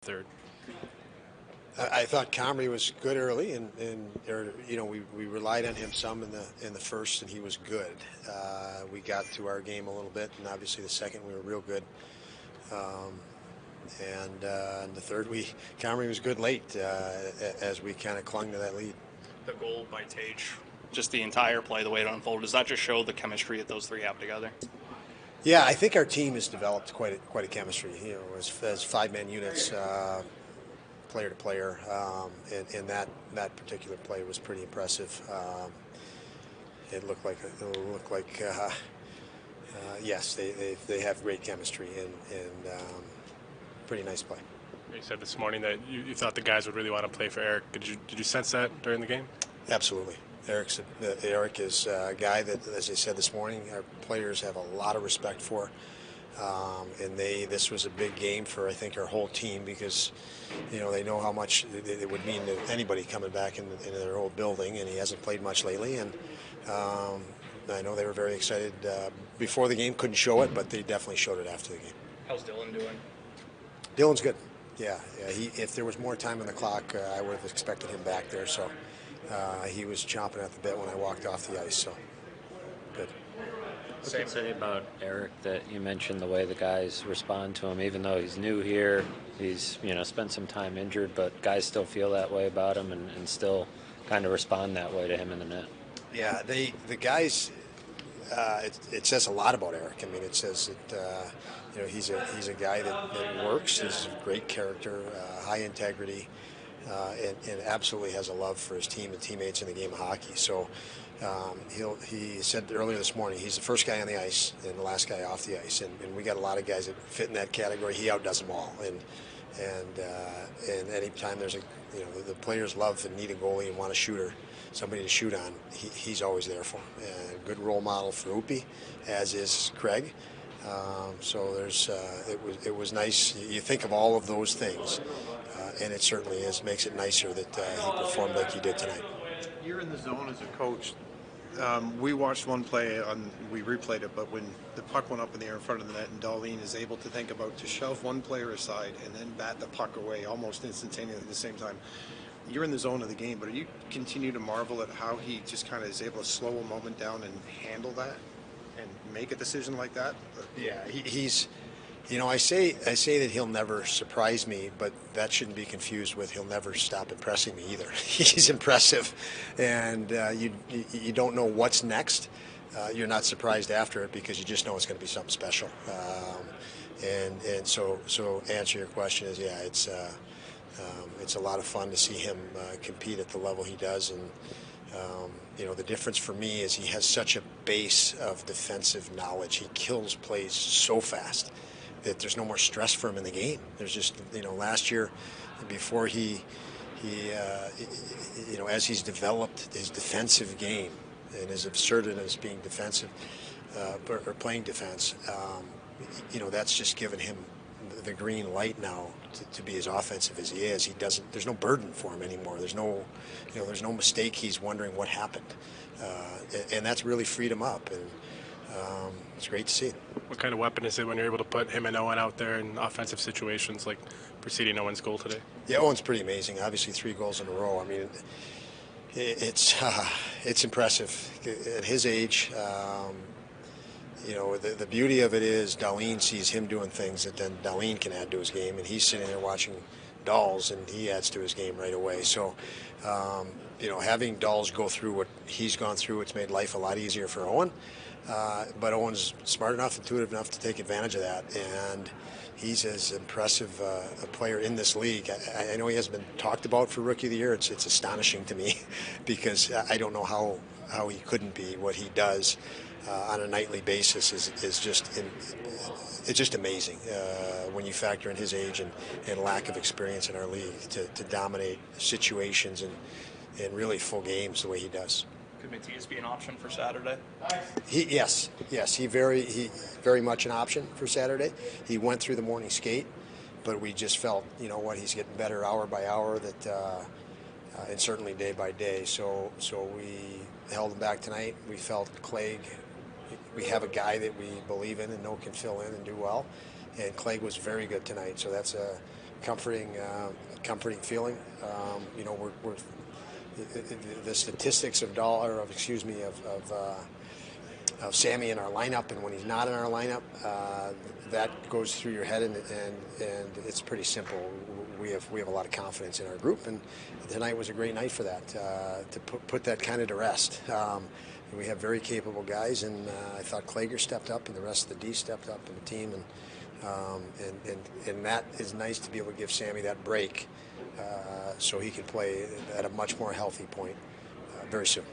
third? I thought Comrie was good early, and we relied on him some in the first, and he was good. We got through our game a little bit, and obviously the second we were real good. And in the third, Comrie was good late as we kind of clung to that lead. The goal by Tage, just the entire play, the way it unfolded, does that just show the chemistry that those three have together? Yeah, I think our team has developed quite a chemistry. As 5-man units, player to player, and that particular play was pretty impressive. It looked like yes, they have great chemistry and pretty nice play. You said this morning that you thought the guys would really want to play for Eric. Did you sense that during the game? Absolutely. Eric is a guy that, as I said this morning, our players have a lot of respect for. And this was a big game for, I think, our whole team because, they know how much it would mean to anybody coming back into their old building, and he hasn't played much lately. And I know they were very excited before the game. Couldn't show it, but they definitely showed it after the game. How's Dylan doing? Dylan's good. Yeah. If there was more time on the clock, I would have expected him back there. So he was chomping at the bit when I walked off the ice. So good. What can you say about Eric that you mentioned the way the guys respond to him, even though he's new here, he's spent some time injured, but guys still feel that way about him and still kind of respond that way to him in the net? Yeah, the guys. It says a lot about Eric. I mean, it says that he's a guy that works. He's a great character, high integrity, and absolutely has a love for his team and teammates in the game of hockey. So he said earlier this morning he's the first guy on the ice and the last guy off the ice, and we got a lot of guys that fit in that category. He outdoes them all, and anytime there's the players love and need a goalie and want a shooter, somebody to shoot on, he's always there for him. And a good role model for Upi, as is Craig. So it was nice. You think of all of those things, and it certainly makes it nicer that he performed like he did tonight. You're in the zone as a coach. We watched one play we replayed it, but when the puck went up in the air in front of the net and Darlene is able to think about to shove one player aside and then bat the puck away almost instantaneously at the same time. You're in the zone of the game, but you continue to marvel at how he just kind of is able to slow a moment down and handle that and make a decision like that? Yeah, he's, I say that he'll never surprise me, but that shouldn't be confused with he'll never stop impressing me either. He's impressive, and you don't know what's next. You're not surprised after it because you just know it's going to be something special. And so answer your question is, yeah, it's a lot of fun to see him compete at the level he does, and the difference for me is he has such a base of defensive knowledge. He kills plays so fast that there's no more stress for him in the game. There's just, last year, before he as he's developed his defensive game and his absurdity being defensive or playing defense, that's just given him the green light now to be as offensive as he is. There's no burden for him anymore. There's no mistake he's wondering what happened, and that's really freed him up, and it's great to see. What kind of weapon is it when you're able to put him and Owen out there in offensive situations like preceding Owen's goal today? Yeah, Owen's pretty amazing. Obviously 3 goals in a row. I mean, it's impressive at his age. The beauty of it is Darlene sees him doing things that then Darlene can add to his game, and he's sitting there watching Dolls, and he adds to his game right away. So, having Dolls go through what he's gone through, it's made life a lot easier for Owen. But Owen's smart enough, intuitive enough to take advantage of that, and he's as impressive a player in this league. I know he hasn't been talked about for Rookie of the Year. It's astonishing to me because I don't know how he couldn't be. What he does on a nightly basis is just amazing when you factor in his age and lack of experience in our league to dominate situations and really full games the way he does. Could Matthias be an option for Saturday? Yes, he very much an option for Saturday. He went through the morning skate, but we just felt, he's getting better hour by hour, and certainly day by day. So we held him back tonight. We felt Clegg. We have a guy that we believe in and know can fill in and do well, and Clegg was very good tonight. So that's comforting feeling. You know, we're the statistics of Sammy in our lineup, and when he's not in our lineup, that goes through your head, and it's pretty simple. We have a lot of confidence in our group, and tonight was a great night for that, to put that kind of to rest. We have very capable guys, and I thought Klager stepped up, and the rest of the D stepped up in the team, and that is nice to be able to give Sammy that break, so he can play at a much more healthy point very soon.